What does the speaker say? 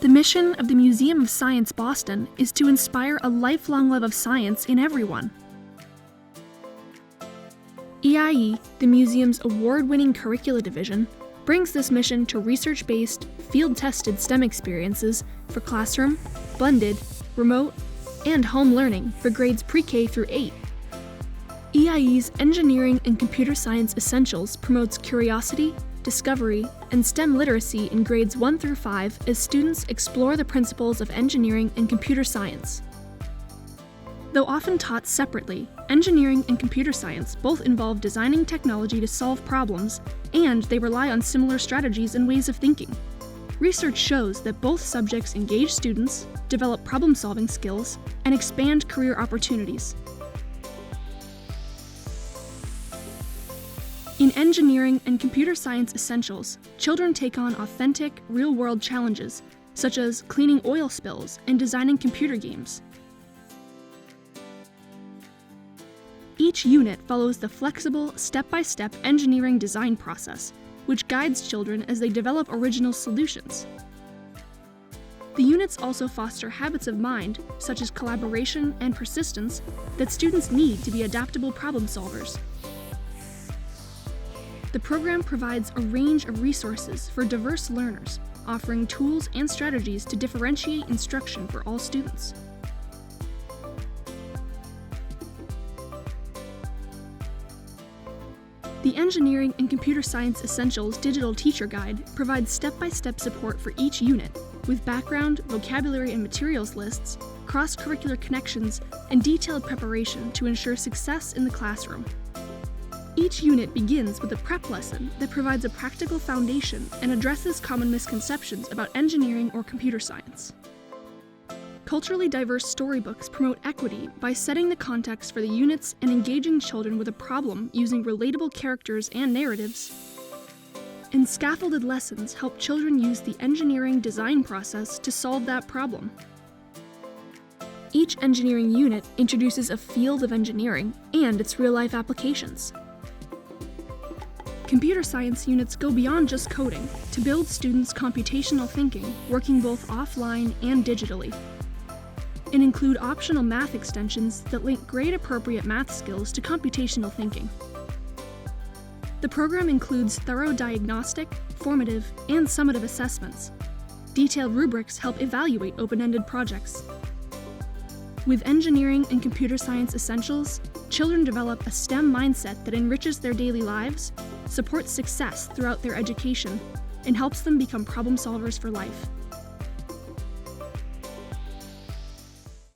The mission of the Museum of Science Boston is to inspire a lifelong love of science in everyone. EIE, the museum's award-winning curricula division, brings this mission to research-based, field-tested STEM experiences for classroom, blended, remote, and home learning for grades pre-K through 8. EIE's Engineering and Computer Science Essentials promotes curiosity, discovery, and STEM literacy in grades 1 through 5 as students explore the principles of engineering and computer science. Though often taught separately, engineering and computer science both involve designing technology to solve problems, and they rely on similar strategies and ways of thinking. Research shows that both subjects engage students, develop problem-solving skills, and expand career opportunities. In Engineering and Computer Science Essentials, children take on authentic, real-world challenges, such as cleaning oil spills and designing computer games. Each unit follows the flexible, step-by-step engineering design process, which guides children as they develop original solutions. The units also foster habits of mind, such as collaboration and persistence, that students need to be adaptable problem solvers. The program provides a range of resources for diverse learners, offering tools and strategies to differentiate instruction for all students. The Engineering and Computer Science Essentials Digital Teacher Guide provides step-by-step support for each unit, with background, vocabulary and materials lists, cross-curricular connections, and detailed preparation to ensure success in the classroom. Each unit begins with a prep lesson that provides a practical foundation and addresses common misconceptions about engineering or computer science. Culturally diverse storybooks promote equity by setting the context for the units and engaging children with a problem using relatable characters and narratives. And scaffolded lessons help children use the engineering design process to solve that problem. Each engineering unit introduces a field of engineering and its real-life applications. Computer science units go beyond just coding to build students' computational thinking, working both offline and digitally, and include optional math extensions that link grade-appropriate math skills to computational thinking. The program includes thorough diagnostic, formative, and summative assessments. Detailed rubrics help evaluate open-ended projects. With Engineering and Computer Science Essentials, children develop a STEM mindset that enriches their daily lives, supports success throughout their education, and helps them become problem solvers for life.